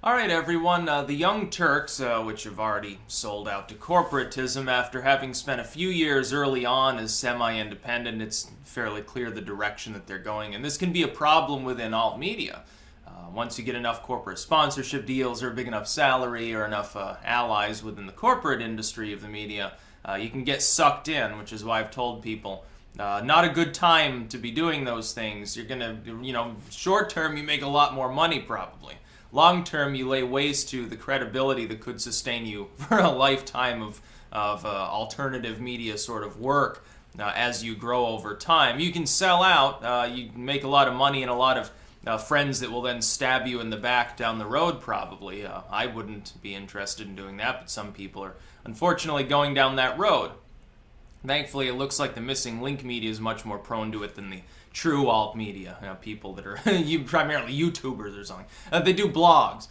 All right, everyone. The Young Turks, which have already sold out to corporatism after having spent a few years early on as semi-independent, it's fairly clear the direction that they're going. And this can be a problem within alt media. Once you get enough corporate sponsorship deals or a big enough salary or enough allies within the corporate industry of the media, you can get sucked in, which is why I've told people not a good time to be doing those things. You're going to, short term, you make a lot more money probably. Long term, you lay waste to the credibility that could sustain you for a lifetime of alternative media sort of work as you grow over time. You can sell out, you can make a lot of money and a lot of friends that will then stab you in the back down the road probably. I wouldn't be interested in doing that, but some people are unfortunately going down that road. Thankfully, it looks like the missing link media is much more prone to it than the true alt media, people that are primarily YouTubers or something. They do blogs.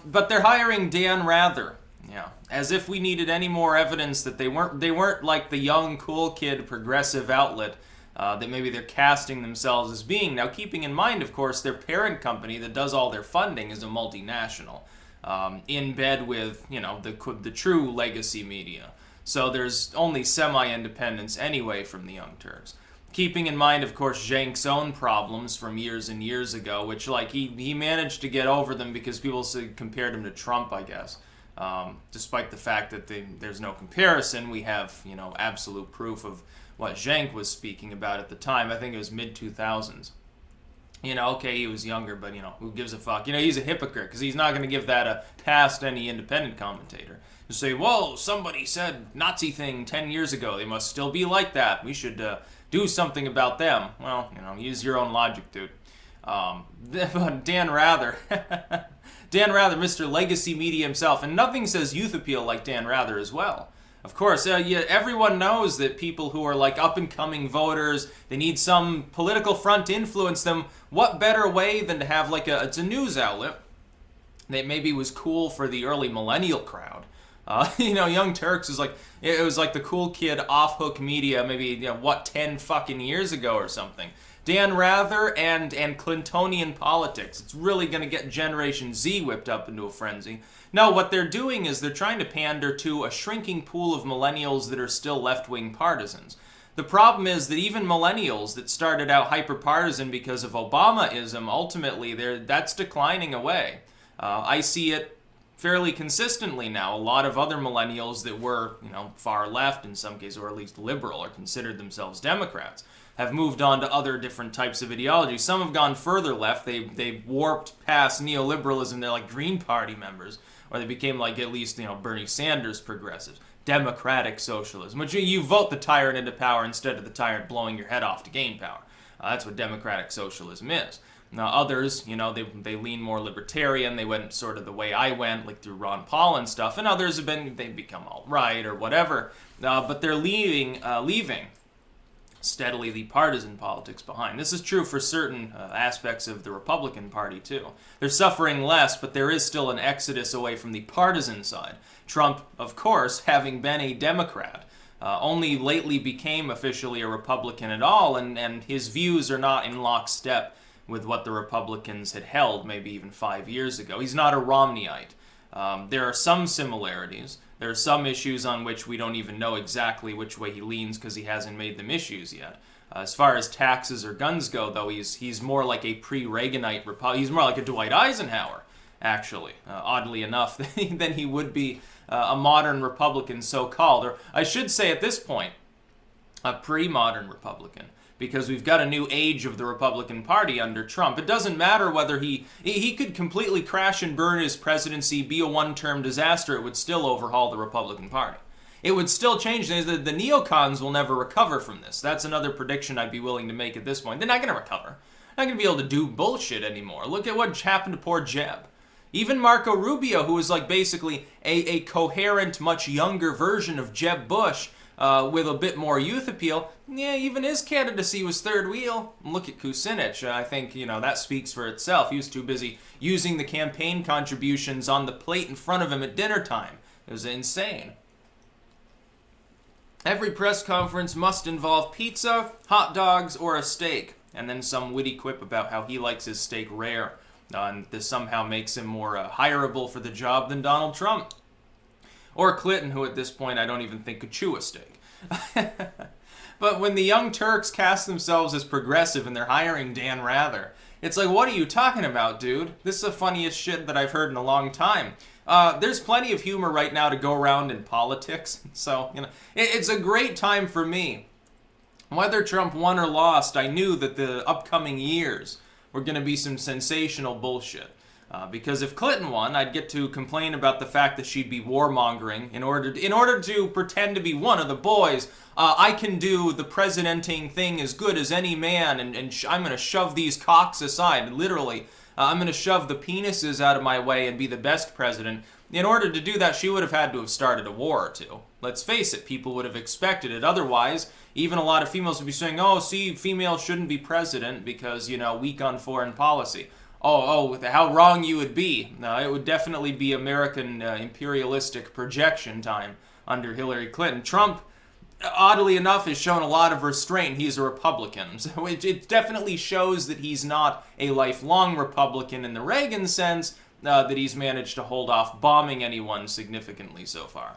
But they're hiring Dan Rather. Yeah, as if we needed any more evidence that they weren't like the young, cool kid progressive outlet that maybe they're casting themselves as being. Now, keeping in mind, of course, their parent company that does all their funding is a multinational, in bed with, the true legacy media. So there's only semi-independence anyway from the Young Turks. Keeping in mind, of course, Cenk's own problems from years and years ago, which, he managed to get over them because people compared him to Trump, I guess. Despite the fact that there's no comparison, we have, absolute proof of what Cenk was speaking about at the time. I think it was mid-2000s. Okay, he was younger, but, who gives a fuck? He's a hypocrite because he's not going to give that a pass to any independent commentator. To say, whoa, somebody said Nazi thing 10 years ago. They must still be like that. We should do something about them. Well, use your own logic, dude. Dan Rather, Mr. Legacy Media himself, and nothing says youth appeal like Dan Rather as well. Of course, everyone knows that people who are up-and-coming voters, they need some political front to influence them. What better way than to have it's a news outlet that maybe was cool for the early millennial crowd. Young Turks is it was like the cool kid off-hook media maybe, 10 fucking years ago or something. Dan Rather and Clintonian politics. It's really going to get Generation Z whipped up into a frenzy. No, what they're doing is they're trying to pander to a shrinking pool of millennials that are still left-wing partisans. The problem is that even millennials that started out hyper-partisan because of Obamaism, ultimately, that's declining away. I see it fairly consistently now. A lot of other millennials that were, far left in some cases, or at least liberal, or considered themselves Democrats, have moved on to other different types of ideology. Some have gone further left. They warped past neoliberalism. They're like Green Party members, or they became at least, Bernie Sanders progressives. Democratic socialism, which you vote the tyrant into power instead of the tyrant blowing your head off to gain power. That's what democratic socialism is. Now others, they lean more libertarian. They went sort of the way I went, through Ron Paul and stuff. And others they've become alt-right or whatever. But they're leaving steadily the partisan politics behind. This is true for certain aspects of the Republican Party too. They're suffering less, but there is still an exodus away from the partisan side. Trump, of course, having been a Democrat, only lately became officially a Republican at all, and his views are not in lockstep with what the Republicans had held maybe even 5 years ago. He's not a Romneyite. There are some similarities. There are some issues on which we don't even know exactly which way he leans because he hasn't made them issues yet. As far as taxes or guns go, though, he's more like a pre-Reaganite Republican. He's more like a Dwight Eisenhower, actually, oddly enough, than he would be a modern Republican, so-called. Or I should say at this point, a pre-modern Republican. Because we've got a new age of the Republican Party under Trump. It doesn't matter whether he could completely crash and burn his presidency, be a one-term disaster, it would still overhaul the Republican Party. It would still change things. The neocons will never recover from this. That's another prediction I'd be willing to make at this point. They're not going to recover. They're not going to be able to do bullshit anymore. Look at what happened to poor Jeb. Even Marco Rubio, who was basically a coherent, much younger version of Jeb Bush, with a bit more youth appeal, even his candidacy was third wheel. Look at Kucinich. I think, that speaks for itself. He was too busy using the campaign contributions on the plate in front of him at dinner time. It was insane. Every press conference must involve pizza, hot dogs, or a steak, and then some witty quip about how he likes his steak rare. and this somehow makes him more hireable for the job than Donald Trump. Or Clinton, who at this point I don't even think could chew a steak. But when the Young Turks cast themselves as progressive and they're hiring Dan Rather, it's like, what are you talking about, dude? This is the funniest shit that I've heard in a long time. There's plenty of humor right now to go around in politics, so, it's a great time for me. Whether Trump won or lost, I knew that the upcoming years were going to be some sensational bullshit. Because if Clinton won, I'd get to complain about the fact that she'd be warmongering in order to pretend to be one of the boys. I can do the presidenting thing as good as any man, and I'm going to shove these cocks aside. Literally, I'm going to shove the penises out of my way and be the best president. In order to do that, she would have had to have started a war or two. Let's face it, people would have expected it. Otherwise, even a lot of females would be saying, oh, see, females shouldn't be president because, weak on foreign policy. Oh, how wrong you would be. It would definitely be American imperialistic projection time under Hillary Clinton. Trump, oddly enough, has shown a lot of restraint. He's a Republican. So it definitely shows that he's not a lifelong Republican in the Reagan sense, that he's managed to hold off bombing anyone significantly so far.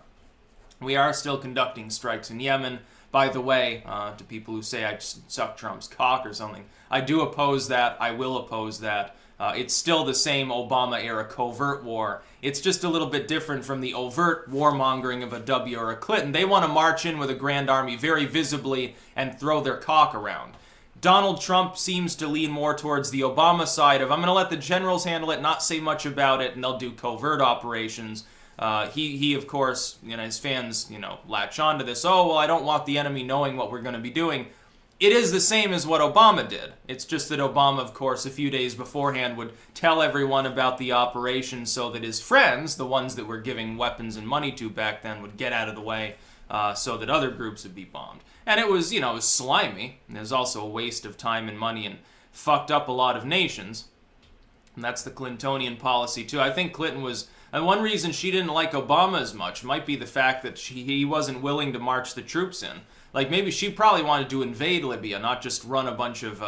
We are still conducting strikes in Yemen. By the way, to people who say I just suck Trump's cock or something, I do oppose that. I will oppose that. It's still the same Obama-era covert war. It's just a little bit different from the overt warmongering of a W or a Clinton. They want to march in with a grand army very visibly and throw their cock around. Donald Trump seems to lean more towards the Obama side of, I'm going to let the generals handle it, not say much about it, and they'll do covert operations. He of course, his fans, latch on to this. Oh, well, I don't want the enemy knowing what we're going to be doing. It is the same as what Obama did. It's just that Obama, of course, a few days beforehand would tell everyone about the operation so that his friends, the ones that were giving weapons and money to back then, would get out of the way so that other groups would be bombed. And it was, it was slimy. And it was also a waste of time and money and fucked up a lot of nations. And that's the Clintonian policy, too. I think Clinton was... And one reason she didn't like Obama as much might be the fact that he wasn't willing to march the troops in. Like, maybe she probably wanted to invade Libya, not just run a bunch of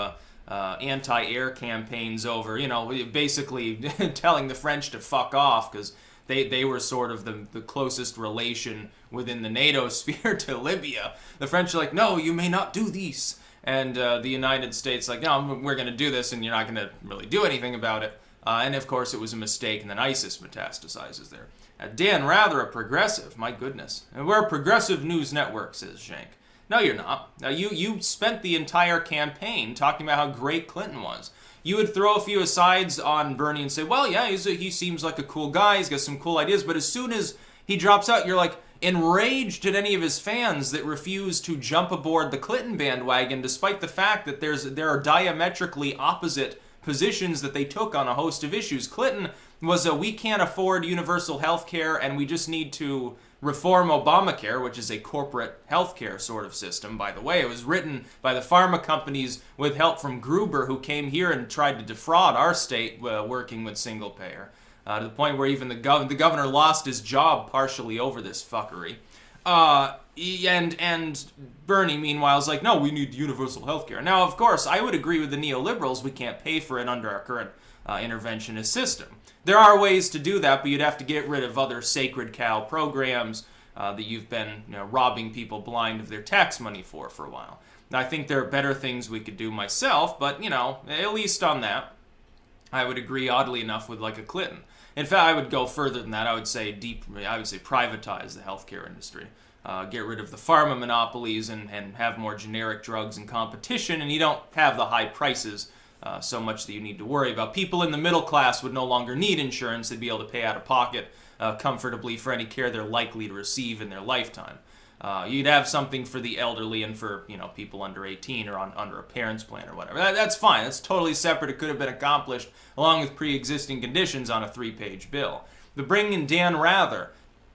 anti-air campaigns over, basically telling the French to fuck off, because they were sort of the closest relation within the NATO sphere to Libya. The French are like, no, you may not do this. And the United States like, no, we're going to do this, and you're not going to really do anything about it. And, of course, it was a mistake, and then ISIS metastasizes there. Dan Rather, a progressive, my goodness. And we're a progressive news network, says Shank. No, you're not. You spent the entire campaign talking about how great Clinton was. You would throw a few asides on Bernie and say, well, yeah, he seems like a cool guy, he's got some cool ideas, but as soon as he drops out, you're like enraged at any of his fans that refuse to jump aboard the Clinton bandwagon, despite the fact that there are diametrically opposite positions that they took on a host of issues. Clinton was we can't afford universal health care and we just need to reform Obamacare, which is a corporate healthcare sort of system, by the way. It was written by the pharma companies with help from Gruber, who came here and tried to defraud our state working with single payer, to the point where even the governor lost his job partially over this fuckery. And Bernie, meanwhile, is like, no, we need universal healthcare. Now, of course, I would agree with the neoliberals. We can't pay for it under our current interventionist system. There are ways to do that, but you'd have to get rid of other sacred cow programs that you've been robbing people blind of their tax money for a while. Now, I think there are better things we could do myself, but, at least on that, I would agree, oddly enough, with like a Clinton. In fact, I would go further than that. I would say privatize the healthcare industry. Get rid of the pharma monopolies and have more generic drugs and competition, and you don't have the high prices so much that you need to worry about. People in the middle class would no longer need insurance. They'd be able to pay out of pocket comfortably for any care they're likely to receive in their lifetime. You'd have something for the elderly and for people under 18 or under a parent's plan or whatever. That's fine. That's totally separate. It could have been accomplished along with pre-existing conditions on a 3-page bill. But bringing in Dan Rather,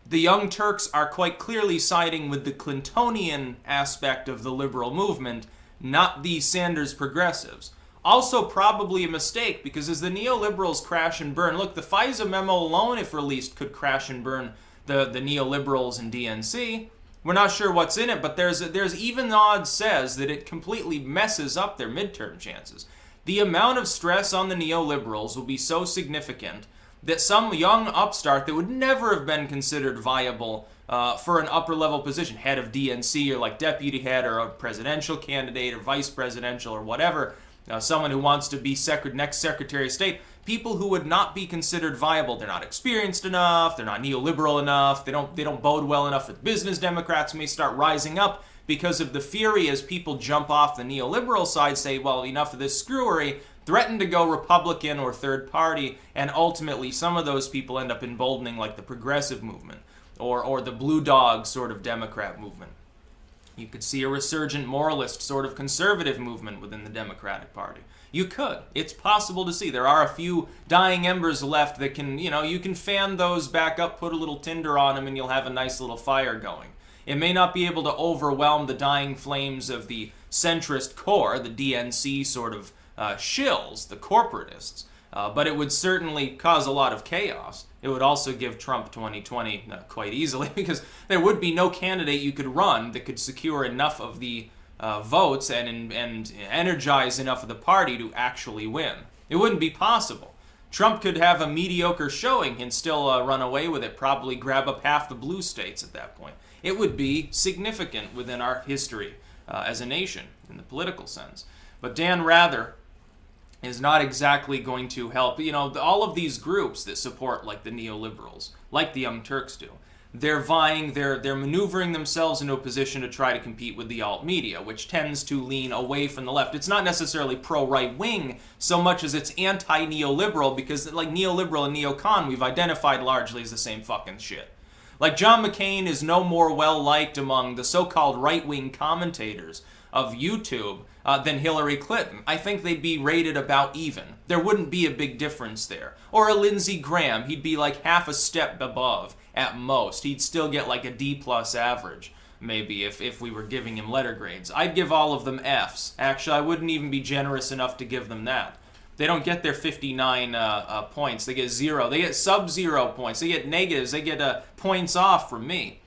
the Young Turks are quite clearly siding with the Clintonian aspect of the liberal movement, not the Sanders progressives. Also probably a mistake, because as the neoliberals crash and burn, look, the FISA memo alone, if released, could crash and burn the neoliberals and DNC. We're not sure what's in it, but there's even odds says that it completely messes up their midterm chances. the amount of stress on the neoliberals will be so significant that some young upstart that would never have been considered viable for an upper level position, head of DNC or like deputy head or a presidential candidate or vice presidential or whatever, someone who wants to be next Secretary of State, people who would not be considered viable. They're not experienced enough, they're not neoliberal enough, they don't bode well enough for the business Democrats, may start rising up because of the fury as people jump off the neoliberal side, say, well, enough of this screwery, threaten to go Republican or third party, and ultimately some of those people end up emboldening like the progressive movement or the blue dog sort of Democrat movement. You could see a resurgent moralist sort of conservative movement within the Democratic Party. You could. It's possible to see. There are a few dying embers left that can, you can fan those back up, put a little tinder on them, and you'll have a nice little fire going. It may not be able to overwhelm the dying flames of the centrist core, the DNC sort of shills, the corporatists, but it would certainly cause a lot of chaos. It would also give Trump 2020 quite easily, because there would be no candidate you could run that could secure enough of the votes and energize enough of the party to actually win. It wouldn't be possible. Trump could have a mediocre showing and still run away with it, probably grab up half the blue states at that point. It would be significant within our history as a nation in the political sense. But Dan Rather is not exactly going to help. All of these groups that support like the neoliberals, like the Young Turks do, they're vying, they're maneuvering themselves into a position to try to compete with the alt media, which tends to lean away from the left. It's not necessarily pro-right wing so much as it's anti-neoliberal, because like neoliberal and neocon we've identified largely as the same fucking shit. Like John McCain is no more well-liked among the so-called right-wing commentators of YouTube than Hillary Clinton. I think they'd be rated about even. There wouldn't be a big difference there. Or a Lindsey Graham, he'd be like half a step above at most. He'd still get like a D+ average, maybe, if we were giving him letter grades. I'd give all of them Fs. Actually, I wouldn't even be generous enough to give them that. They don't get their 59 points. They get 0. They get sub-0 points. They get negatives. They get points off from me.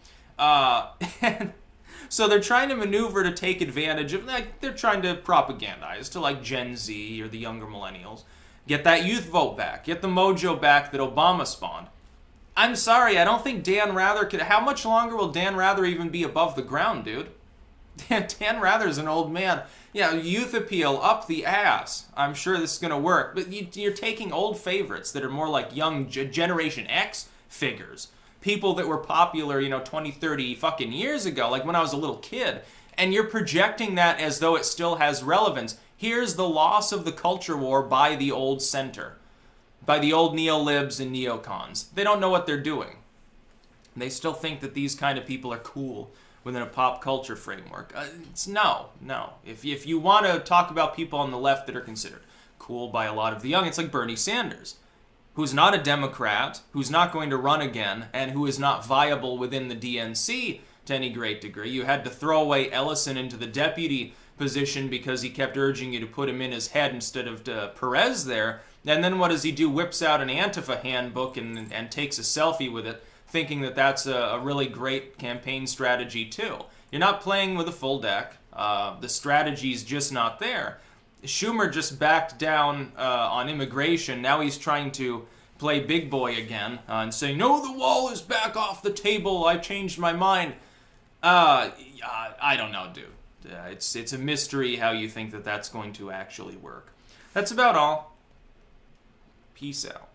So they're trying to maneuver to take advantage of, like, they're trying to propagandize to like Gen Z or the younger millennials. Get that youth vote back. Get the mojo back that Obama spawned. I'm sorry, I don't think Dan Rather could. How much longer will Dan Rather even be above the ground, dude? Dan Rather's an old man. Yeah, youth appeal up the ass. I'm sure this is going to work. But you're taking old favorites that are more like young Generation X figures. People that were popular, 20, 30 fucking years ago, like when I was a little kid. And you're projecting that as though it still has relevance. Here's the loss of the culture war by the old center. By the old neolibs and neocons. They don't know what they're doing. They still think that these kind of people are cool within a pop culture framework. It's no. If you want to talk about people on the left that are considered cool by a lot of the young, it's like Bernie Sanders, who's not a Democrat, who's not going to run again, and who is not viable within the DNC to any great degree. You had to throw away Ellison into the deputy position because he kept urging you to put him in his head instead of Perez there. And then what does he do? Whips out an Antifa handbook and takes a selfie with it, thinking that that's a really great campaign strategy too. You're not playing with a full deck. The strategy's just not there. Schumer just backed down on immigration. Now he's trying to play big boy again and say, no, the wall is back off the table. I changed my mind. I don't know, dude. It's a mystery how you think that that's going to actually work. That's about all. Peace out.